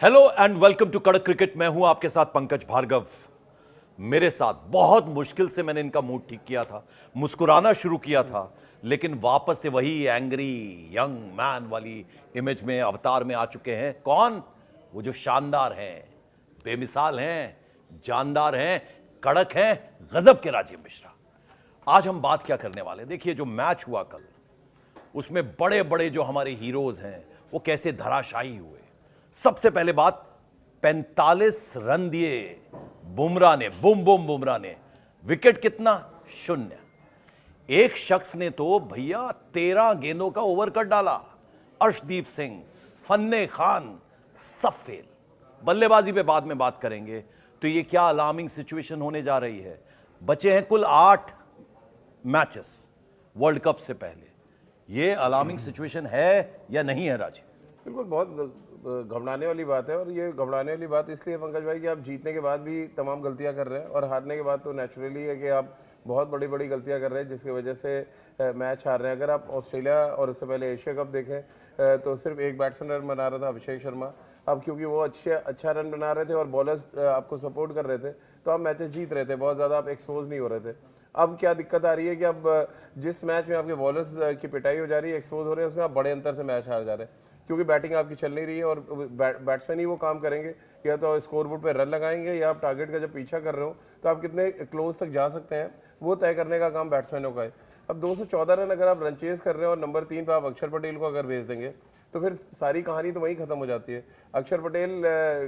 Hello and welcome to कड़क cricket. मैं हूं आपके साथ पंकज भार्गव। मेरे साथ बहुत मुश्किल से मैंने इनका मूड ठीक किया था, मुस्कुराना शुरू किया था, लेकिन वापस से वही एंग्री यंग मैन वाली इमेज में, अवतार में आ चुके हैं। कौन? वो जो शानदार हैं, बेमिसाल हैं, जानदार हैं, कड़क हैं, गजब के राजीव मिश्रा। आज हम बात क्या करने वाले हैं? देखिए, जो मैच हुआ कल, उसमें बड़े बड़े जो हमारे हीरोज हैं वो कैसे धराशायी हुए। सबसे पहले बात, 45 रन दिए बुमराह ने, बुम बुम बुमराह ने। विकेट कितना? 0। एक शख्स ने तो भैया 13 गेंदों का ओवर कर डाला। अर्शदीप सिंह, फन्ने खान, सब फेल। बल्लेबाजी पे बाद में बात करेंगे। तो ये क्या अलार्मिंग सिचुएशन होने जा रही है। बचे हैं कुल 8 मैचेस वर्ल्ड कप से पहले। ये अलार्मिंग सिचुएशन है या नहीं है राजीव? बिल्कुल, बहुत घबराने वाली बात है। और ये घबराने वाली बात इसलिए पंकज भाई कि आप जीतने के बाद भी तमाम गलतियां कर रहे हैं, और हारने के बाद तो नेचुरली है कि आप बहुत बड़ी बड़ी गलतियां कर रहे हैं, जिसकी वजह से मैच हार रहे हैं। अगर आप ऑस्ट्रेलिया और उससे पहले एशिया कप देखें तो सिर्फ एक बैट्समैन रन बना रहा था, अभिषेक शर्मा। अब क्योंकि वो अच्छा रन बना रहे थे और बॉलर्स आपको सपोर्ट कर रहे थे, तो आप मैचेस जीत रहे थे, बहुत ज़्यादा आप एक्सपोज नहीं हो रहे थे। अब क्या दिक्कत आ रही है कि अब जिस मैच में आपके बॉलर्स की पिटाई हो जा रही है, एक्सपोज हो रहे हैं, उसमें आप बड़े अंतर से मैच हार जा रहे हैं, क्योंकि बैटिंग आपकी चल नहीं रही है। और बैट्समैन ही वो काम करेंगे, या तो स्कोर बोर्ड पर रन लगाएंगे, या आप टारगेट का जब पीछा कर रहे हो तो आप कितने क्लोज तक जा सकते हैं, वो तय करने का काम बैट्समैनों का है। अब 214 रन अगर आप रन चेज कर रहे हो और नंबर 3 पे आप अक्षर पटेल को अगर भेज देंगे, तो फिर सारी कहानी तो वहीं खत्म हो जाती है। अक्षर पटेल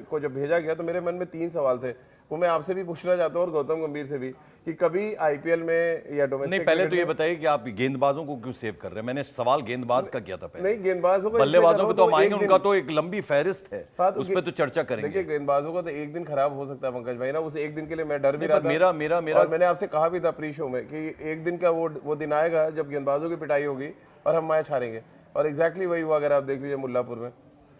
को जब भेजा गया तो मेरे मन में 3 सवाल थे, वो मैं आपसे भी पूछना चाहता हूँ और गौतम गंभीर से भी, कि कभी आईपीएल में या डोमेस्टिक नहीं, पहले तो ये बताइए कि आप गेंदबाजों को क्यों सेव कर रहे हैं। मैंने सवाल गेंदबाज का किया था पहले। नहीं, गेंदबाजों को बल्लेबाजों को तो हम आएंगे, उनका तो एक लंबी फहरिस्त है, उस पर तो चर्चा करेंगे। देखिए, गेंदबाजों का तो एक दिन खराब हो सकता है पंकज भाई ना, उस एक दिन के लिए मैं डर भी रहा था। मेरा और मैंने आपसे कहा भी था प्री शो में कि एक दिन का वो दिन आएगा जब गेंदबाजों की पिटाई होगी और हम मैच हारेंगे, और एग्जैक्टली वही हुआ। अगर आप देख लीजिए मुल्लापुर में।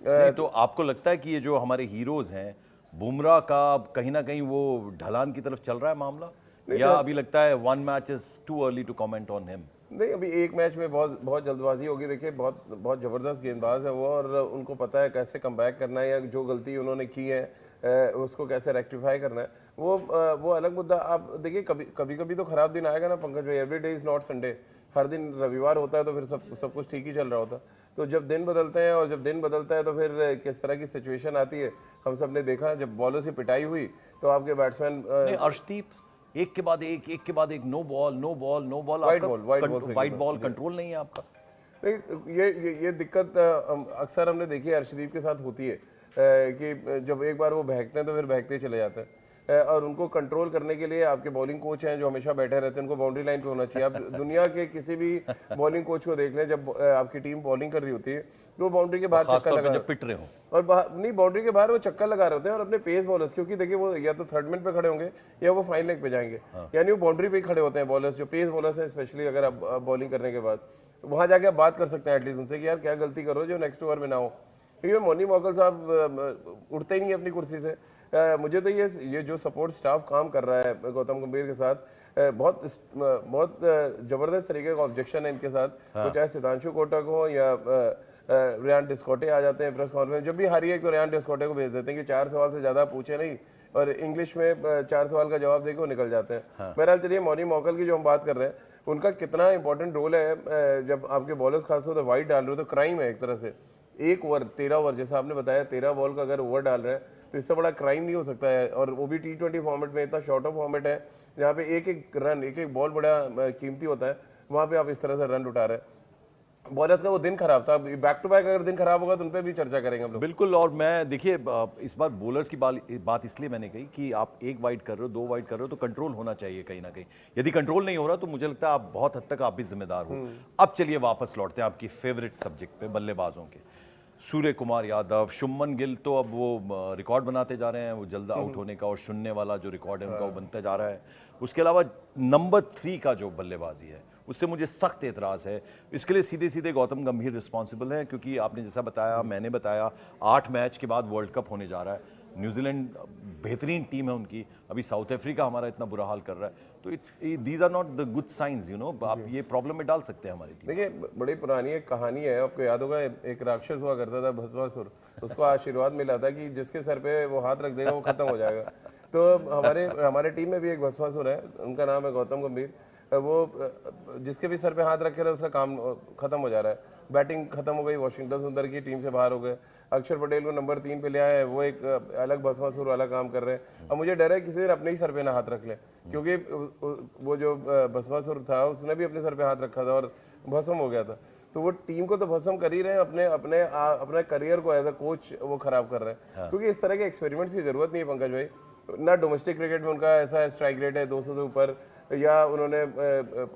नहीं, तो आपको लगता है कि ये जो हमारे हीरोज हैं, बुमराह का कहीं ना कहीं वो ढलान की तरफ चल रहा है मामला, या अभी लगता है one match is too early to comment on him? नहीं, अभी एक मैच में बहुत बहुत जल्दबाजी होगी। देखिए, बहुत बहुत ज़बरदस्त गेंदबाज है वो, और उनको पता है कैसे कमबैक करना है, या जो गलती उन्होंने की है उसको कैसे रेक्टिफाई करना है। वो अलग मुद्दा। आप देखिए, कभी कभी तो ख़राब दिन आएगा ना पंकज भाई। Every day is not Sunday. हर दिन रविवार होता है तो फिर सब कुछ ठीक ही चल रहा होता। तो जब दिन बदलते हैं, और जब दिन बदलता है तो फिर किस तरह की सिचुएशन आती है, हम सब ने देखा। जब बॉलर से पिटाई हुई तो आपके बैट्समैन अर्शदीप एक के बाद एक, no ball no ball no ball, wide ball control नहीं है आपका। ये दिक्कत अक्सर हमने देखी है, अर्शदीप के साथ होती है कि जब एक बार वो बहकते हैं तो फिर बहकते ही चले जाते हैं। और उनको कंट्रोल करने के लिए आपके बॉलिंग कोच हैं जो हमेशा बैठे रहते हैं, उनको बाउंड्री लाइन पे होना चाहिए। आप दुनिया के किसी भी बॉलिंग कोच को देख लें, जब आपकी टीम बॉलिंग कर रही होती है तो वो बाउंड्री के बाहर चक्कर लगा, जब पिट रहे हो, और नहीं, बाउंड्री के बाहर वो चक्कर लगा रहे होते हैं। और अपने पेस बॉलर्स, क्योंकि देखिए वो या तो थर्ड मिनट पे खड़े होंगे या वो फाइन लेग पे जाएंगे, यानी वो बाउंड्री पे ही खड़े होते हैं बॉलर्स, जो पेस बॉलर्स हैं स्पेशली। अगर आप बॉलिंग करने के बाद वहां जाके आप बात कर सकते हैं एटलीस्ट उनसे कि यार क्या गलती करो जो नेक्स्ट ओवर में ना हो। क्योंकि मोनी मौकल साहब उठते ही नहीं अपनी कुर्सी से। मुझे तो ये जो सपोर्ट स्टाफ काम कर रहा है गौतम गंभीर के साथ, बहुत जबरदस्त तरीके का ऑब्जेक्शन है इनके साथ। वो चाहे सिद्धांशु कोटक हो या रेयान डिस्कोटे आ जाते हैं प्रेस कॉन्फ्रेंस, जब भी हारिए तो रेयान डिस्कोटे को भेज देते हैं कि 4 सवाल से ज़्यादा पूछे नहीं, और इंग्लिश में 4 सवाल का जवाब देकर वो निकल जाते हैं। बहरहाल चलिए, मोनी मौकल की जो हम बात कर रहे हैं, उनका कितना इंपॉर्टेंट रोल है। जब आपके बॉलर्स खासतौर पर वाइड डाल रहे हो तो क्राइम है एक तरह से। एक ओवर 13 ओवर, जैसा आपने बताया 13 बॉल का अगर ओवर डाल रहे हैं तो इससे बड़ा क्राइम नहीं हो सकता है। और वो भी T20 फॉर्मेट में, इतना शॉर्ट ऑफ फॉर्मेट है जहाँ पे एक एक रन, एक एक बॉल बड़ा कीमती होता है, वहाँ पे आप इस तरह से रन उठा रहे हैं। बॉलर्स का वो दिन खराब था। बैक टू बैक अगर दिन खराब होगा तो उन पर भी चर्चा करेंगे हम लोग। बिल्कुल। और मैं देखिए, इस बार बॉलर्स की बात इसलिए मैंने कही कि आप 1 वाइड कर रहे हो, 2 वाइड कर रहे हो, तो कंट्रोल होना चाहिए कहीं ना कहीं। यदि कंट्रोल नहीं हो रहा तो मुझे लगता है आप बहुत हद तक आप भी जिम्मेदार हो। अब चलिए वापस लौटते हैं आपकी फेवरेट सब्जेक्ट पे, बल्लेबाजों के। सूर्य कुमार यादव, शुभमन गिल तो अब वो रिकॉर्ड बनाते जा रहे हैं, वो जल्द आउट होने का और शून्य वाला जो रिकॉर्ड है उनका वो बनता जा रहा है। उसके अलावा नंबर 3 का जो बल्लेबाजी है उससे मुझे सख्त एतराज़ है। इसके लिए सीधे सीधे गौतम गंभीर रिस्पॉन्सिबल हैं, क्योंकि आपने जैसा बताया, मैंने बताया, 8 मैच के बाद वर्ल्ड कप होने जा रहा है। न्यूजीलैंड बेहतरीन टीम है उनकी, अभी साउथ अफ्रीका हमारा इतना बुरा हाल कर रहा है, तो these are not the good science, you know. आप ये प्रॉब्लम में डाल सकते हैं हमारी टीम। देखिए, बड़ी पुरानी एक कहानी है, आपको याद होगा, एक राक्षस हुआ करता था भस्मासुर, उसको आशीर्वाद मिला था कि जिसके सर पे वो हाथ रख देगा वो खत्म हो जाएगा। तो हमारे टीम में भी एक भस्मासुर है, उनका नाम है गौतम गंभीर। वो जिसके भी सर पे हाथ रखे रहे उसका काम खत्म हो जा रहा है। बैटिंग खत्म हो गई, वाशिंगटन सुंदर की टीम से बाहर हो गए, अक्षर पटेल को नंबर 3 पे ले आए, वो एक अलग भस्मासुर वाला काम कर रहे हैं। अब मुझे डर है किसी दिन अपने ही सर पे ना हाथ रख ले, क्योंकि वो जो भस्मासुर था उसने भी अपने सर पे हाथ रखा था और भस्म हो गया था। तो वो टीम को तो भस्म कर ही रहे हैं, अपने करियर को एज अ कोच वो खराब कर रहे हैं। क्योंकि इस तरह के एक्सपेरिमेंट्स की जरूरत नहीं है पंकज भाई। ना डोमेस्टिक क्रिकेट में उनका ऐसा स्ट्राइक रेट है 200 से ऊपर, या उन्होंने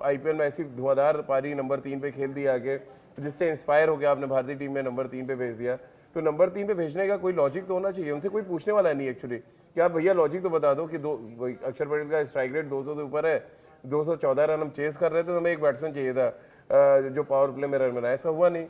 आईपीएल में ऐसी धुआंधार पारी नंबर 3 पे खेल दिया आगे, जिससे इंस्पायर होकर आपने भारतीय टीम में नंबर 3 पे भेज दिया। तो नंबर 3 पे भेजने का कोई लॉजिक तो होना चाहिए, उनसे कोई पूछने वाला नहीं एक्चुअली कि आप भैया लॉजिक तो बता दो कि अक्षर पटेल का स्ट्राइक रेट 200 से ऊपर है, 214 रन हम चेस कर रहे थे, तो हमें एक बैट्समैन चाहिए था जो पावर प्ले में रन बनाए। ऐसा हुआ नहीं,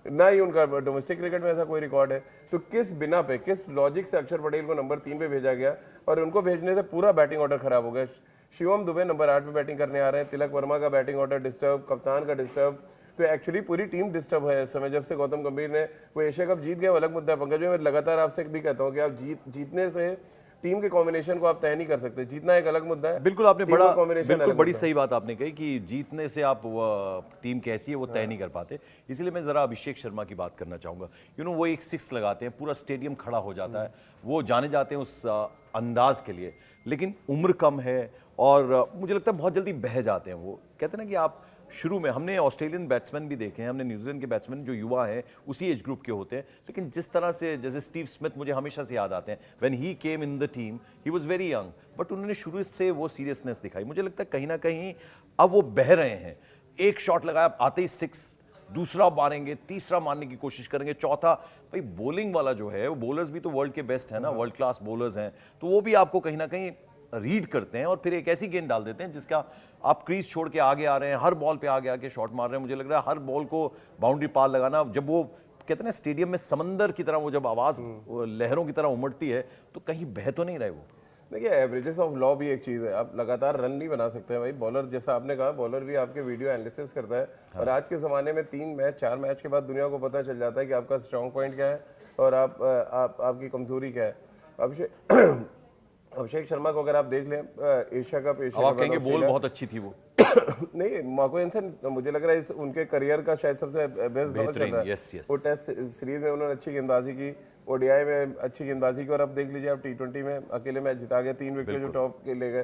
ना ही उनका डोमेस्टिक क्रिकेट में ऐसा कोई रिकॉर्ड है। तो किस बिना पे, किस लॉजिक से अक्षर पटेल को नंबर 3 पे भेजा गया, और उनको भेजने से पूरा बैटिंग ऑर्डर खराब हो गया। शिवम दुबे नंबर 8 पे बैटिंग करने आ रहे हैं, तिलक वर्मा का बैटिंग ऑर्डर डिस्टर्ब, कप्तान का डिस्टर्ब, तो एक्चुअली पूरी टीम डिस्टर्ब है इस समय। जब से गौतम गंभीर ने वो एशिया कप जीत गए, वो अलग मुद्दा है पंकज जी। मैं लगातार आपसे भी कहता हूँ कि आप जीतने से टीम के कॉम्बिनेशन को आप तय नहीं कर सकते, जीतना एक अलग मुद्दा है। बिल्कुल आपने बड़ा कॉम्बिनेशन बिल्कुल बड़ी सही बात आपने कही कि जीतने से आप टीम कैसी है वो तय नहीं कर पाते। इसलिए मैं जरा अभिषेक शर्मा की बात करना चाहूंगा। वो एक सिक्स लगाते हैं, पूरा स्टेडियम खड़ा हो जाता है, वो जाने जाते हैं उस अंदाज के लिए, लेकिन उम्र कम है और मुझे लगता है बहुत जल्दी बह जाते हैं। वो कहते हैं ना कि आप शुरू में, हमने ऑस्ट्रेलियन बैट्समैन भी देखे हैं, हमने न्यूजीलैंड के बैट्समैन जो युवा हैं उसी एज ग्रुप के होते हैं, लेकिन जिस तरह से, जैसे स्टीव स्मिथ मुझे हमेशा से याद आते हैं, when he came in the team he was very young, but उन्होंने शुरू से वो सीरियसनेस दिखाई। मुझे लगता है कहीं ना कहीं अब वो बह रहे हैं। एक शॉट लगाया, आते ही 6, दूसरा मारेंगे, तीसरा मारने की कोशिश करेंगे, चौथा। भाई बॉलिंग वाला जो है, वो बॉलर्स भी तो वर्ल्ड के बेस्ट है ना, वर्ल्ड क्लास बॉलर्स हैं, तो वो भी आपको कहीं ना कहीं रीड करते हैं और फिर एक ऐसी गेंद डाल देते हैं जिसका आप क्रीज छोड़ के आगे आ रहे हैं, हर बॉल पे आगे आके शॉट मार रहे हैं। मुझे लग रहा है हर बॉल को बाउंड्री पार लगाना, जब वो कहते हैं ना स्टेडियम में समंदर की तरह वो जब आवाज लहरों की तरह उमड़ती है, तो कहीं बह तो नहीं रहे वो। देखिए, एवरेजेस ऑफ लॉ भी एक चीज़ है, आप लगातार रन नहीं बना सकते हैं भाई। बॉलर, जैसा आपने कहा, बॉलर भी आपके वीडियो एनालिसिस करता है। और आज के ज़माने में 3 मैच 4 मैच के बाद दुनिया को पता चल जाता है कि आपका स्ट्रॉन्ग पॉइंट क्या है और आपकी कमजोरी क्या है। अभिषेक शर्मा को अगर आप देख लें, एशिया कप आप कहेंगे बॉल बहुत अच्छी थी वो नहीं, मार्को एंसन मुझे लग रहा है उनके करियर का शायद सबसे बेस्ट दौर चल रहा है। वो टेस्ट सीरीज में उन्होंने अच्छी गेंदबाजी की, ओडीआई में अच्छी गेंदबाजी की, और अब देख लीजिए आप टी20 में अकेले मैच जिता गए, 3 विकेट जो टॉप के ले गए।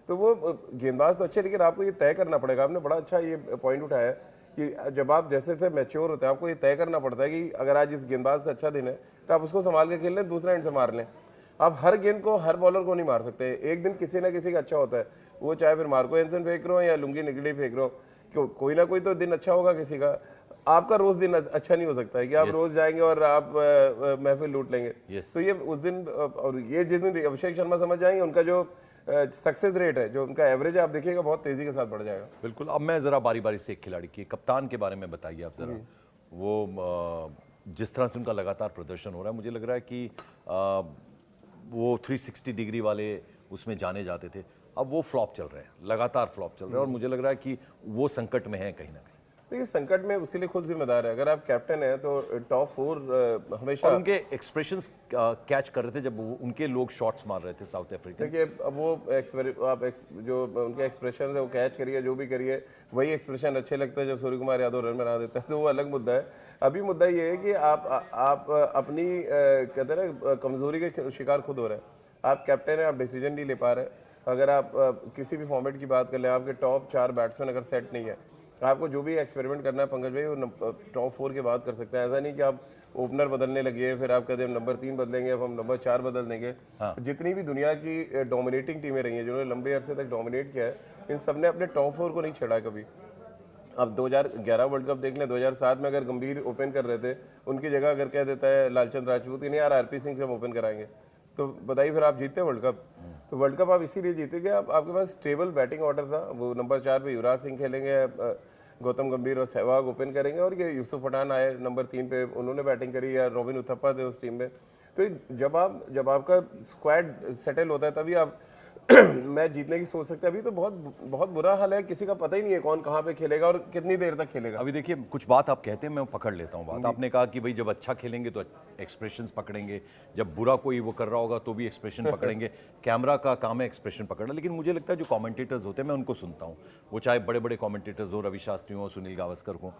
तो वो गेंदबाज तो अच्छे, लेकिन आपको ये तय करना पड़ेगा। आपने बड़ा अच्छा ये पॉइंट उठाया कि जब आप जैसे से मैच्योर होते हैं, आपको ये तय करना पड़ता है कि अगर आज इस गेंदबाज का अच्छा दिन है तो आप उसको संभाल के खेल लें, दूसरा एंड से मार लें। आप हर गेंद को, हर बॉलर को नहीं मार सकते। एक दिन किसी ना किसी का अच्छा होता है, वो चाहे फिर मार्को एंसन फेंक रहे हो या लुंगी निगड़ी फेंक रहे हो, क्यों कोई ना कोई तो दिन अच्छा होगा किसी का। आपका रोज दिन अच्छा नहीं हो सकता है कि आप रोज जाएंगे और आप महफिल लूट लेंगे। तो ये उस दिन, और ये जिस दिन अभिषेक शर्मा समझ जाएंगे, उनका जो सक्सेस रेट है, जो उनका एवरेज है, आप देखिएगा बहुत तेजी के साथ बढ़ जाएगा। बिल्कुल। अब मैं जरा बारी बारी से एक खिलाड़ी की, कप्तान के बारे में बताइए आप जरा। वो जिस तरह से उनका लगातार प्रदर्शन हो रहा है, मुझे लग रहा है कि वो 360 डिग्री वाले उसमें जाने जाते थे, अब वो फ्लॉप चल रहे हैं, लगातार फ्लॉप चल रहे हैं, और मुझे लग रहा है कि वो संकट में है कहीं ना कहीं। देखिए, संकट में उसके लिए खुद जिम्मेदार है। अगर आप कैप्टन हैं तो टॉप 4 हमेशा। और उनके एक्सप्रेशंस कैच कर रहे थे जब उनके लोग शॉट्स मार रहे थे साउथ अफ्रीका। देखिए, अब वो जो उनके एक्सप्रेशन है वो कैच करिए, जो भी करिए, वही एक्सप्रेशन अच्छे लगते हैं जब सूर्य कुमार यादव रन बना देता है, तो वो अलग मुद्दा है। अभी मुद्दा ये है कि आप अपनी कहते हैं ना कमजोरी के शिकार खुद हो रहे हैं। आप कैप्टन हैं, आप डिसीजन नहीं ले पा रहे। अगर आप किसी भी फॉर्मेट की बात कर लें, आपके टॉप 4 बैट्समैन अगर सेट नहीं है, आपको जो भी एक्सपेरिमेंट करना है पंकज भाई, वो टॉप 4 के बाद कर सकते हैं। ऐसा नहीं कि आप ओपनर बदलने लगे, फिर आप कहते हैं नंबर 3 बदलेंगे, अब हम नंबर 4 बदल देंगे। जितनी भी दुनिया की डोमिनेटिंग टीमें रही हैं, जिन्होंने लंबे अरसे तक डोमिनेट किया है, इन सब ने अपने टॉप 4 को नहीं छेड़ा कभी। अब 2011 वर्ल्ड कप देख लें, 2007 में अगर गंभीर ओपन कर रहे थे, उनकी जगह अगर कह देता है लालचंद राजपूत, नहीं यार आरपी सिंह से हम ओपन कराएंगे, तो बताइए फिर आप जीतते वर्ल्ड कप। तो वर्ल्ड कप आप इसीलिए जीते कि आपके पास स्टेबल बैटिंग ऑर्डर था। वो नंबर 4 पे युवराज सिंह खेलेंगे, गौतम गंभीर और सहवाग ओपन करेंगे, और ये यूसुफ पठान आए नंबर 3 पे, उन्होंने बैटिंग करी, या रॉबिन उथप्पा थे उस टीम में। तो जब आपका स्क्वाड सेटल होता है, तभी आप मैच जीतने की सोच सकते हैं। अभी तो बहुत बहुत बुरा हाल है, किसी का पता ही नहीं है कौन कहाँ पे खेलेगा और कितनी देर तक खेलेगा। अभी देखिए कुछ बात आप कहते हैं, मैं पकड़ लेता हूँ बात। आपने कहा कि भाई जब अच्छा खेलेंगे तो एक्सप्रेशंस पकड़ेंगे, जब बुरा कोई वो कर रहा होगा तो भी एक्सप्रेशन पकड़ेंगे। कैमरा का काम है एक्सप्रेशन पकड़ना, लेकिन मुझे लगता है जो कमेंटेटर्स होते हैं मैं उनको सुनता हूँ, वो चाहे बड़े बड़े कमेंटेटर्स हो, रवि शास्त्री हो, सुनील गावस्कर हो।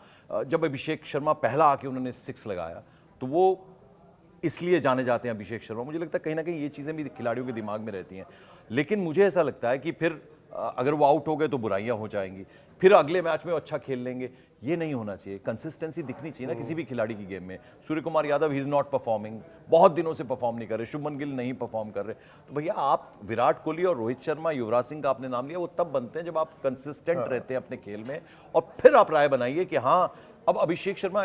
जब अभिषेक शर्मा पहला आके उन्होंने 6 लगाया तो वो इसलिए जाने जाते हैं अभिषेक शर्मा। मुझे लगता है कहीं ना कहीं ये चीज़ें भी खिलाड़ियों के दिमाग में रहती हैं, लेकिन मुझे ऐसा लगता है कि फिर अगर वो आउट हो गए तो बुराइयां हो जाएंगी, फिर अगले मैच में वो अच्छा खेल लेंगे। ये नहीं होना चाहिए, कंसिस्टेंसी दिखनी चाहिए ना किसी भी खिलाड़ी की गेम में। Surya Kumar Yadav he is not performing, बहुत दिनों से परफॉर्म नहीं कर रहे, शुभमन गिल नहीं परफॉर्म कर रहे। तो भैया आप विराट कोहली और रोहित शर्मा, युवराज सिंह का आपने नाम लिया, वो तब बनते हैं जब आप कंसिस्टेंट रहते हैं अपने खेल में, और फिर आप राय बनाइए कि हाँ अब अभिषेक शर्मा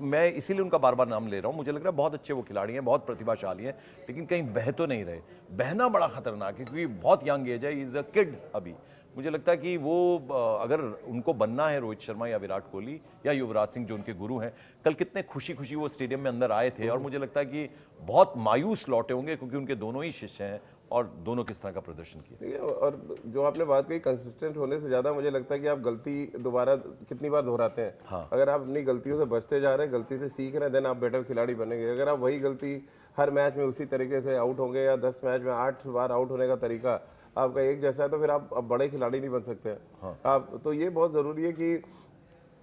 मैं इसीलिए उनका बार बार नाम ले रहा हूं। मुझे लग रहा है बहुत अच्छे वो खिलाड़ी हैं, बहुत प्रतिभाशाली हैं, लेकिन कहीं बह तो नहीं रहे। बहना बड़ा खतरनाक है क्योंकि बहुत यंग एज है, इज अ किड अभी। मुझे लगता है कि वो अगर उनको बनना है, रोहित शर्मा या विराट कोहली या युवराज सिंह जो उनके गुरु हैं, कल कितने खुशी खुशी वो स्टेडियम में अंदर आए थे, और मुझे लगता है कि बहुत मायूस लौटे होंगे क्योंकि उनके दोनों ही शिष्य हैं और दोनों किस तरह का प्रदर्शन किया। ठीक है, और जो आपने बात कही कंसिस्टेंट होने से ज़्यादा मुझे लगता है कि आप गलती दोबारा कितनी बार दोहराते हैं। हाँ। अगर आप अपनी गलतियों से बचते जा रहे हैं, गलती से सीख रहे हैं, देन आप बेटर खिलाड़ी बनेंगे। अगर आप वही गलती हर मैच में उसी तरीके से आउट होंगे, या 10 मैच में 8 बार आउट होने का तरीका आपका एक जैसा है, तो फिर आप अब बड़े खिलाड़ी नहीं बन सकते हैं। हाँ। आप तो ये बहुत ज़रूरी है कि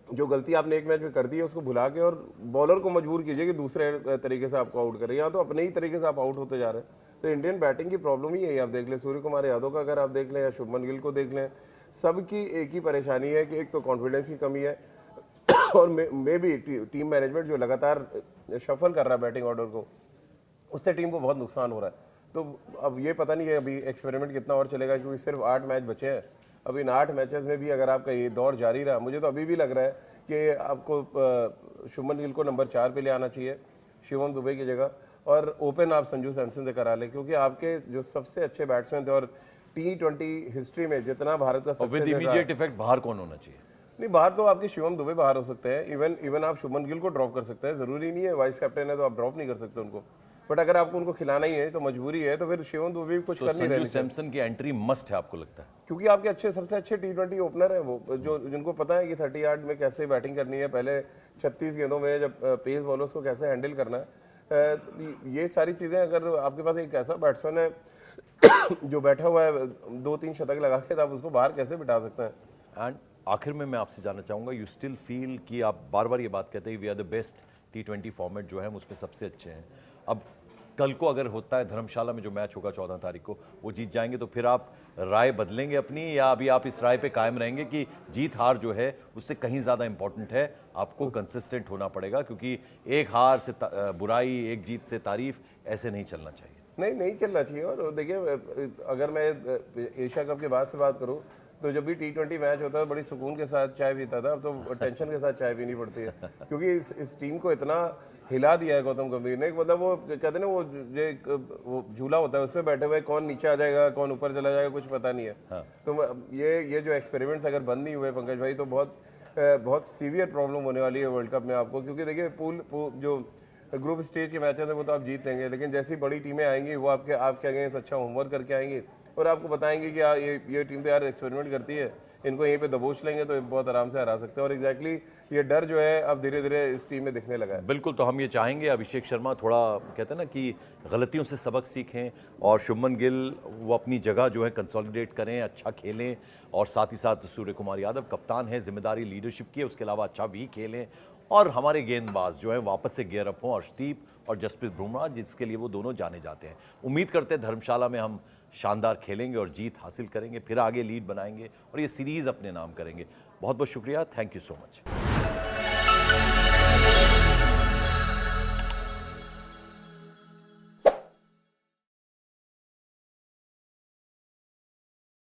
जो गलती आपने एक मैच में कर दी है उसको भुला के और बॉलर को मजबूर कीजिए कि दूसरे तरीके से आपको आउट करें, या तो अपने ही तरीके से आप आउट होते जा रहे हैं। तो इंडियन बैटिंग की प्रॉब्लम ही है। आप देख लें सूर्य कुमार यादव का, अगर आप देख लें, या शुभमन गिल को देख लें, सबकी एक ही परेशानी है कि एक तो कॉन्फिडेंस की कमी है और मे भी टीम मैनेजमेंट जो लगातार शफल कर रहा है बैटिंग ऑर्डर को, उससे टीम को बहुत नुकसान हो रहा है। तो अब ये पता नहीं है अभी एक्सपेरिमेंट कितना और चलेगा, क्योंकि सिर्फ 8 मैच बचे हैं। अब इन 8 मैचेस में भी अगर आपका ये दौर जारी रहा, मुझे तो अभी भी लग रहा है कि आपको शुभमन गिल को नंबर 4 पे ले आना चाहिए शिवम दुबे की जगह, और ओपन आप संजू सैमसन से करा लें, क्योंकि आपके जो सबसे अच्छे बैट्समैन थे, और T20 हिस्ट्री में जितना भारत का विद इमीडिएट इफेक्ट बाहर कौन होना चाहिए? नहीं, बाहर तो आपके शिवम दुबे बाहर हो सकते हैं। इवन आप शुभमन गिल को ड्रॉप कर सकते हैं, जरूरी नहीं है वाइस कैप्टन है तो आप ड्रॉप नहीं कर सकते उनको, बट अगर आपको उनको खिलाना ही है तो मजबूरी है, तो फिर शिवम दुबे भी कुछ तो कर नहीं रहे। संजू सैमसन की एंट्री मस्ट है आपको लगता है? क्योंकि आपके अच्छे सबसे अच्छे T20 ओपनर है वो, जो जिनको पता है कि 30 यार्ड में कैसे बैटिंग करनी है, पहले 36 गेंदों में जब पेस बॉलर्स को कैसे हैंडल करना है। ये सारी चीज़ें, अगर आपके पास एक ऐसा बैट्समैन है जो बैठा हुआ है 2-3 शतक लगा के, तो आप उसको बाहर कैसे बिठा सकते हैं? एंड आखिर में मैं आपसे जानना चाहूँगा, यू स्टिल फील कि आप बार बार ये बात कहते हैं we are the best T20 format जो है हम उसमें सबसे अच्छे हैं। अब कल को अगर होता है धर्मशाला में जो मैच होगा 14 तारीख को, वो जीत जाएंगे, तो फिर आप राय बदलेंगे अपनी, या अभी आप इस राय पे कायम रहेंगे कि जीत हार जो है उससे कहीं ज़्यादा इंपॉर्टेंट है, आपको कंसिस्टेंट होना पड़ेगा, क्योंकि एक हार से बुराई, एक जीत से तारीफ, ऐसे नहीं चलना चाहिए? नहीं चलना चाहिए। और देखिए, अगर मैं एशिया कप के बाद से बात करूं, तो जब भी T20 मैच होता है बड़ी सुकून के साथ चाय पीता था, अब तो टेंशन के साथ चाय पीनी पड़ती है, क्योंकि इस टीम को इतना हिला दिया है गौतम गंभीर ने। मतलब वो कहते हैं ना, वो झूला होता है, उसमें बैठे हुए कौन नीचे आ जाएगा कौन ऊपर चला जाएगा कुछ पता नहीं है। हाँ। तो ये जो एक्सपेरिमेंट्स अगर बंद नहीं हुए पंकज भाई, तो बहुत सीवियर प्रॉब्लम होने वाली है वर्ल्ड कप में आपको। क्योंकि देखिए पूल जो ग्रुप स्टेज के मैचेस हैं वो तो आप जीत लेंगे, लेकिन जैसी बड़ी टीमें आएंगी वो आपके अगेंस्ट अच्छा होमवर्क करके आएंगी और आपको बताएंगे कि यार ये टीम तो यार एक्सपेरिमेंट करती है, इनको यहीं पे दबोच लेंगे तो बहुत आराम से हरा सकते हैं। और एग्जैक्टली ये डर जो है अब धीरे धीरे इस टीम में दिखने लगा है। बिल्कुल, तो हम ये चाहेंगे अभिषेक शर्मा थोड़ा कहते हैं ना कि गलतियों से सबक सीखें, और शुभमन गिल वो अपनी जगह जो है कंसोलिडेट करें, अच्छा खेलें, और साथ ही साथ सूर्य कुमार यादव कप्तान है, जिम्मेदारी लीडरशिप की है, उसके अलावा अच्छा भी खेलें, और हमारे गेंदबाज जो है वापस से गियर अप हों, अर्शदीप और जसप्रीत बुमराह, जिसके लिए वो दोनों जाने जाते हैं। उम्मीद करते हैं धर्मशाला में हम शानदार खेलेंगे और जीत हासिल करेंगे, फिर आगे लीड बनाएंगे और ये सीरीज़ अपने नाम करेंगे। बहुत बहुत शुक्रिया, थैंक यू सो मच।